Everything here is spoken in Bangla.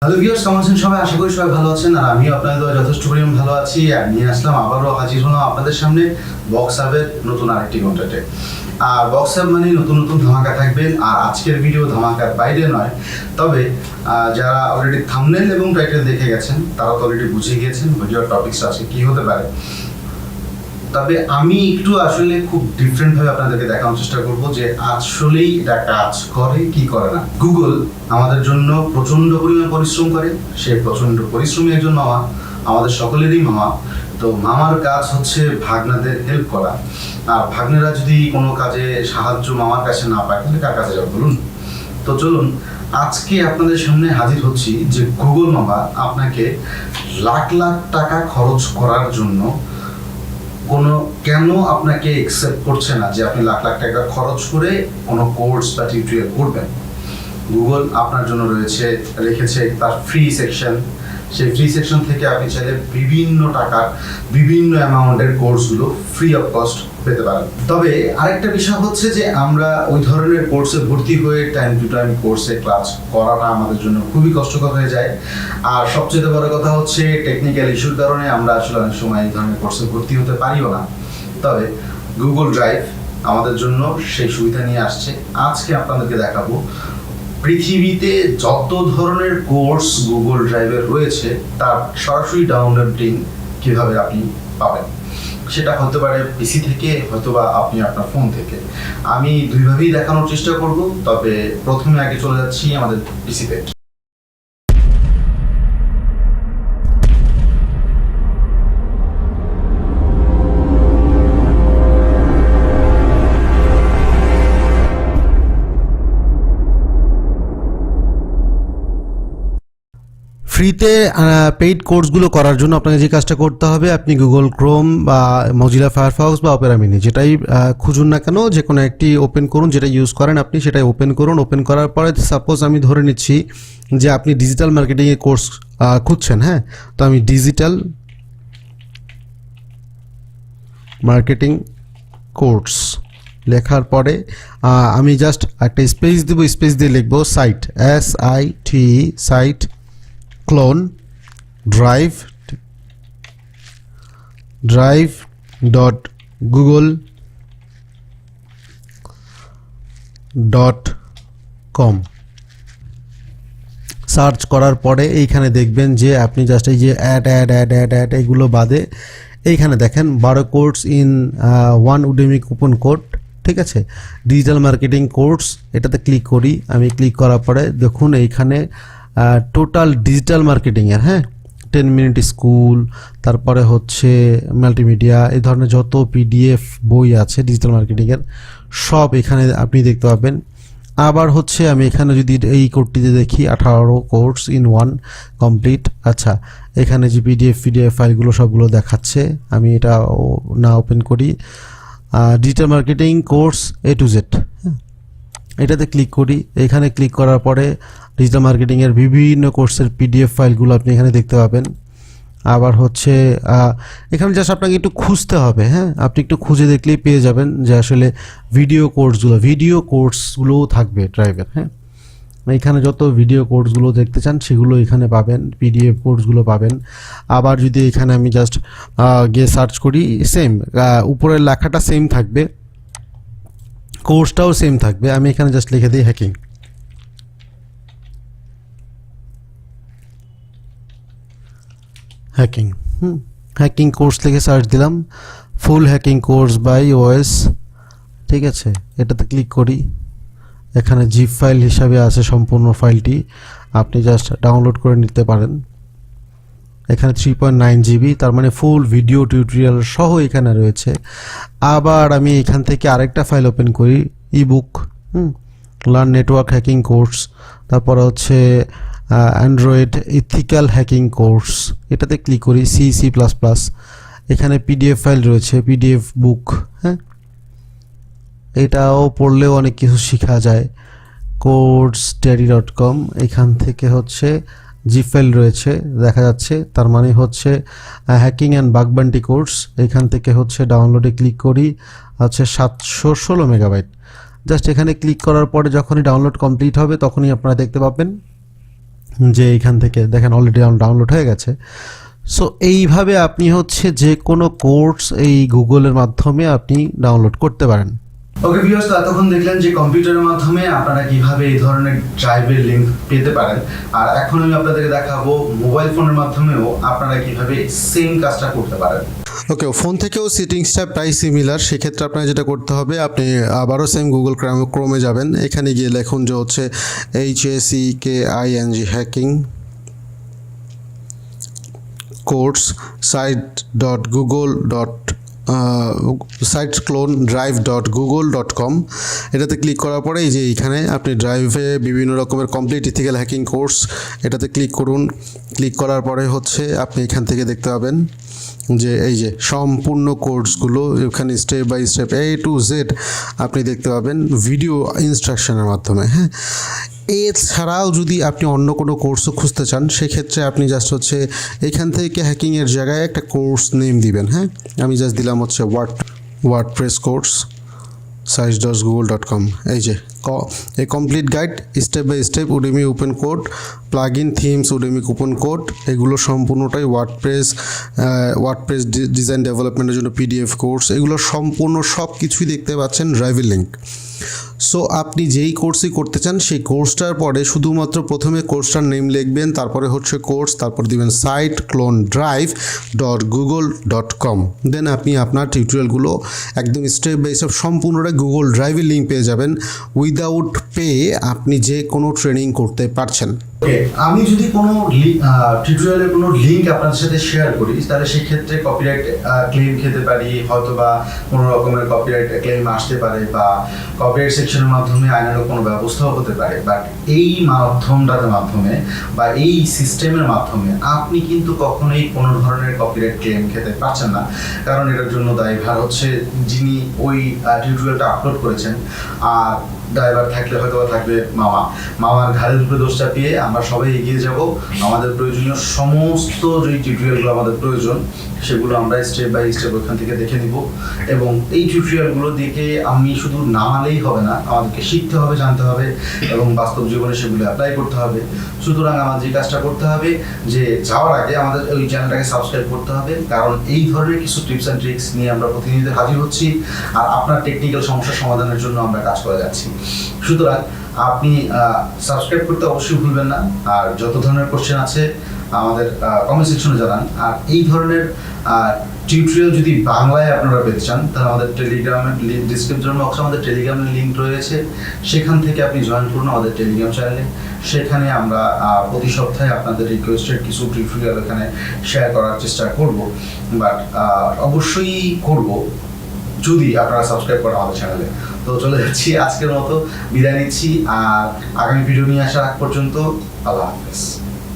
হ্যালো ভিউয়ার্স, কেমন আছেন সবাই? আশা করি সবাই ভালো আছেন। আর আমিও আপনাদের দোয়ায় যথেষ্ট পরিমাণ ভালো আছি। আর নিয়ে আসলাম, আবারও হাজির হলাম আপনাদের সামনে বক্সহাবের নতুন আরেকটি কন্টেন্টে। আর বক্সহাব মানে নতুন নতুন ধামাকা থাকবেন। আর আজকের ভিডিও ধামাকার বাইরে নয়, তবে যারা অলরেডি থাম্বনেল এবং টাইটেল দেখে গেছেন তারা তো অলরেডি বুঝে গিয়েছেন ভিডিওর টপিকস আজকে কী হতে পারে। তবে আমি একটু আসলে খুব ডিফারেন্টভাবে আপনাদেরকে দেখানোর চেষ্টা করব যে আসলেই এটা কাজ করে কি করে না। গুগল আমাদের জন্য প্রচণ্ড পরিমাণ পরিশ্রম করে। সে প্রচণ্ড পরিশ্রমী একজন মামা, আমাদের সকলেরই মামা। তো মামার কাজ হচ্ছে ভাগ্নাদের হেল্প করা। আর ভাগ্নেরা যদি কোনো কাজে সাহায্য মামার কাছে না পায় তাহলে কার কাছে যাবে বলুন? তো চলুন আজকে আপনাদের সামনে হাজির হচ্ছি যে গুগল মামা আপনাকে লাখ লাখ টাকা খরচ করার জন্য কেন আপনাকে একসেপ্ট করছে না যে আপনি লাখ লাখ টাকা খরচ করে কোনো কোর্স বা টিউটোরিয়াল করবেন। গুগল আপনার জন্য রেখেছে তার ফ্রি সেকশন। সেই ফ্রি সেকশন থেকে আপনি চাইলে বিভিন্ন টাকার বিভিন্ন অ্যামাউন্টের কোর্সগুলো ফ্রি অফ কস্ট পেতে পারেন। তবে আরেকটা বিষয় হচ্ছে যে আমরা ওই ধরনের কোর্সে ভর্তি হয়ে টাইম টু টাইম কোর্সে ক্লাস করাটা আমাদের জন্য খুবই কষ্টকর হয়ে যায়। আর সবচেয়ে বড় কথা হচ্ছে টেকনিক্যাল ইস্যুর কারণে আমরা আসলে অনেক সময় এই ধরনের কোর্সে ভর্তি হতে পারিও না। তবে গুগল ড্রাইভ আমাদের জন্য সেই সুবিধা নিয়ে আসছে। আজকে আপনাদেরকে দেখাবো পৃথিবীতে যত ধরনের কোর্স গুগল ড্রাইভে রয়েছে তার সরাসরি ডাউনলোড লিংক কীভাবে আপনি পাবেন। সেটা হতে পারে পিসি থেকে, হয়তোবা আপনি আপনার ফোন থেকে। আমি দুইভাবেই দেখানোর চেষ্টা করব। তবে প্রথমে আগে চলে যাচ্ছি আমাদের পিসিতে। ফ্রিতে পেইড কোর্সগুলো করার জন্য আপনাকে যে কাজটা করতে হবে, আপনি গুগল ক্রোম বা মজিলা ফায়ারফক্স বা অপেরা মিনি যেটাই খুঁজুন না কেন, যে কোনো একটি ওপেন করুন। যেটা ইউজ করেন আপনি সেটাই ওপেন করুন। ওপেন করার পরে সাপোজ আমি ধরে নিচ্ছি যে আপনি ডিজিটাল মার্কেটিংয়ের কোর্স খুঁজছেন। হ্যাঁ, তো আমি ডিজিটাল মার্কেটিং কোর্স লেখার পরে আমি জাস্ট একটা স্পেস দেবো। স্পেস দিয়ে লিখবো site, SIT site clone drive dot google dot com search করার পরে এইখানে দেখবেন যে আপনি জাস্ট এই যে অ্যাড এইগুলো বাদে এইখানে দেখেন 12 course in 1 Udemy coupon code. ঠিক আছে, ডিজিটাল মার্কেটিং কোর্স, এটাতে ক্লিক করি। আমি ক্লিক করার পরে দেখুন এইখানে টোটাল ডিজিটাল মার্কেটিংয়ের 10 মিনিট স্কুল, তারপরে হচ্ছে মাল্টিমিডিয়া, এই ধরনের যত PDF বই আছে ডিজিটাল মার্কেটিংয়ের সব এখানে আপনি দেখতে পাবেন। আবার হচ্ছে আমি এখানে যদি এই কোডটিতে দেখি 18 কোর্স ইন 1 কমপ্লিট। আচ্ছা, এখানে যে PDF ফাইলগুলো সবগুলো দেখাচ্ছে। আমি এটা না ওপেন করি। Digital marketing course A to Z, এটাতে ক্লিক করি। এখানে ক্লিক করার পরে ডিজিটাল মার্কেটিংয়ের বিভিন্ন কোর্সের PDF ফাইলগুলো আপনি এখানে দেখতে পাবেন। আবার হচ্ছে এখানে জাস্ট আপনাকে একটু খুঁজতে হবে। আপনি একটু খুঁজে দেখলেই পেয়ে যাবেন যে আসলে ভিডিও কোর্সগুলোও থাকবে ড্রাইভের। এখানে যত ভিডিও কোর্সগুলো দেখতে চান সেগুলো এখানে পাবেন, PDF কোর্সগুলো পাবেন। আবার যদি এখানে আমি জাস্ট গিয়ে সার্চ করি, সেম উপরের লেখাটা সেম থাকবে, কোর্সটাও সেম থাকবে। আমি এখানে জাস্ট লিখে দিই হ্যাকিং কোর্স লিখে সার্চ দিলাম, ফুল হ্যাকিং কোর্স বাই OS। ঠিক আছে, এটাতে ক্লিক করি। এখানে জিপ ফাইল হিসাবে আছে সম্পূর্ণ ফাইলটি, আপনি জাস্ট ডাউনলোড করে নিতে পারেন। এখানে 3.9 GB, তার মানে ফুল ভিডিও টিউটোরিয়াল সহ এখানে রয়েছে। আবার আমি এখান থেকে আরেকটা ফাইল ওপেন করি, ebook, learn network hacking course, তারপর হচ্ছে অ্যান্ড্রয়েড ইথিক্যাল হ্যাকিং কোর্স, এটাতে ক্লিক করি। C++, এখানে PDF ফাইল রয়েছে, PDF বুক। এটাও পড়লেও অনেক কিছু শেখা যায়। coursesteady.com, এখান থেকে হচ্ছে জিপ ফাইল রয়েছে দেখা যাচ্ছে, তার মানে হচ্ছে hacking and bug bounty course. এখান থেকে হচ্ছে ডাউনলোডে ক্লিক করি, হচ্ছে 716 মেগাবাইট। জাস্ট এখানে ক্লিক করার পরে যখনই ডাউনলোড কমপ্লিট হবে তখনই আপনারা দেখতে পাবেন যে এইখান থেকে দেখেন অলরেডি ডাউনলোড হয়ে গেছে। সো এইভাবে আপনি হচ্ছে যে কোনো কোর্স এই গুগলের মাধ্যমে আপনি ডাউনলোড করতে পারেন। ওকে ভিউয়ার্স, এতক্ষণ দেখলেন যে কম্পিউটারের মাধ্যমে আপনারা কিভাবে এই ধরনের ড্রাইভের লিঙ্ক পেতে পারেন, আর এখন আমি আপনাদেরকে দেখাবো মোবাইল ফোনের মাধ্যমেও আপনারা কিভাবে সেম কাজটা করতে পারেন। ওকে, ফোন থেকেও সেটিংসটা প্রায় সিমিলার। সেক্ষেত্রে আপনার যেটা করতে হবে, আপনি আবারও সেম গুগল ক্রোমে যাবেন, এখানে গিয়ে লিখুন যে হচ্ছে HACKING হ্যাকিং কোর্স siteclone.drive.google.com। এটাতে ক্লিক করার পরে এই যে এইখানে আপনি ড্রাইভে বিভিন্ন রকমের কমপ্লিট ইথিক্যাল হ্যাকিং কোর্স, এটাতে ক্লিক করুন। ক্লিক করার পরে হচ্ছে আপনি এখান থেকে দেখতে পাবেন যে এই যে সম্পূর্ণ কোর্সগুলো এখানে step by step A to Z আপনি দেখতে পাবেন ভিডিও ইনস্ট্রাকশনের মাধ্যমে। হ্যাঁ, এছাড়াও যদি আপনি অন্য কোনো কোর্সও খুঁজতে চান, সেক্ষেত্রে আপনি জাস্ট হচ্ছে এখান থেকে হ্যাকিংয়ের জায়গায় একটা কোর্স নেম দিবেন। হ্যাঁ, আমি জাস্ট দিলাম হচ্ছে ওয়ার্ডপ্রেস কোর্স sites.google.com। এই যে এই complete guide step by step Udemy open code plugin themes Udemy coupon code, এগুলো সম্পূর্ণটাই ওয়ার্ডপ্রেস ডিজাইন ডেভেলপমেন্টের জন্য PDF কোর্স, এগুলো সম্পূর্ণ সব কিছুই দেখতে পাচ্ছেন ড্রাইভের লিঙ্ক। সো আপনি যেই কোর্সই করতে চান সেই কোর্সটার পরে শুধুমাত্র প্রথমে কোর্সটার নেম লিখবেন, তারপরে হচ্ছে কোর্স, তারপর দিবেন siteclone.drive.google.com। দেন আপনি আপনার টিউটোরিয়ালগুলো একদম স্টেপ বাই স্টেপ সম্পূর্ণটা গুগল ড্রাইভের লিঙ্ক পেয়ে যাবেন। উইদাউট পে আপনি যে কোনো ট্রেনিং করতে পারছেন। ওকে, আমি যদি কোনো টিউটোরিয়ালের কোনো লিঙ্ক আপনাদের সাথে শেয়ার করি, তাহলে সেক্ষেত্রে কপিরাইট ক্লেম খেতে পারি, হয়তো বা কোনো রকমের কপিরাইট ক্লেম আসতে পারে, বা কপিরাইট সেকশনের মাধ্যমে আইনানুগ কোনো ব্যবস্থাও হতে পারে। বাট এই মাধ্যমটার মাধ্যমে বা এই সিস্টেমের মাধ্যমে আপনি কিন্তু কখনোই কোনো ধরনের কপিরাইট ক্লেম খেতে পারছেন না, কারণ এটার জন্য দায়ভার হচ্ছে যিনি ওই টিউটোরিয়ালটা আপলোড করেছেন। আর ড্রাইভার থাকলে হয়তো থাকবে মামার ঘাড়ের উপরে দোষ চাপিয়ে আমরা সবাই এগিয়ে যাব। আমাদের প্রয়োজনীয় সমস্ত যে টিউটোরিয়ালগুলো আমাদের প্রয়োজন, সেগুলো আমরা স্টেপ বাই স্টেপ ওখান থেকে দেখে নিব। এবং এই টিউটোরিয়ালগুলো দেখে আমি শুধু নামালেই হবে না, আমাদেরকে শিখতে হবে, জানতে হবে এবং বাস্তব জীবনে সেগুলো অ্যাপ্লাই করতে হবে। সুতরাং আমাদের যে কাজটা করতে হবে, যে যাওয়ার আগে আমাদের ওই চ্যানেলটাকে সাবস্ক্রাইব করতে হবে, কারণ এই ধরনের কিছু টিপস অ্যান্ড ট্রিক্স নিয়ে আমরা প্রতিনিয়ত হাজির হচ্ছি, আর আপনার টেকনিক্যাল সমস্যার সমাধানের জন্য আমরা কাজ করে যাচ্ছি। সুতরাং আপনি সাবস্ক্রাইব করতে অবশ্যই ভুলবেন না। আর যত ধরনের কোশ্চেন আছে আমাদের কমেন্ট সেকশনে জানান। আর এই ধরনের টিউটোরিয়াল যদি বাংলায় আপনারা পেতে চান, তাহলে আমাদের টেলিগ্রামের ডিসক্রিপশন বক্সে আমাদের টেলিগ্রামের লিঙ্ক রয়েছে, সেখান থেকে আপনি জয়েন করুন আমাদের টেলিগ্রাম চ্যানেলে। সেখানে আমরা প্রতি সপ্তাহে আপনাদের রিকোয়েস্টেড কিছু টিউটোরিয়াল এখানে শেয়ার করার চেষ্টা করব। বাট অবশ্যই করব যদি আপনারা সাবস্ক্রাইব করেন আমাদের চ্যানেলে। তো চলে যাচ্ছি, আজকের মতো বিদায় নিচ্ছি, আর আগামী ভিডিও নিয়ে আসার আগ পর্যন্ত আল্লাহ হাফেজ।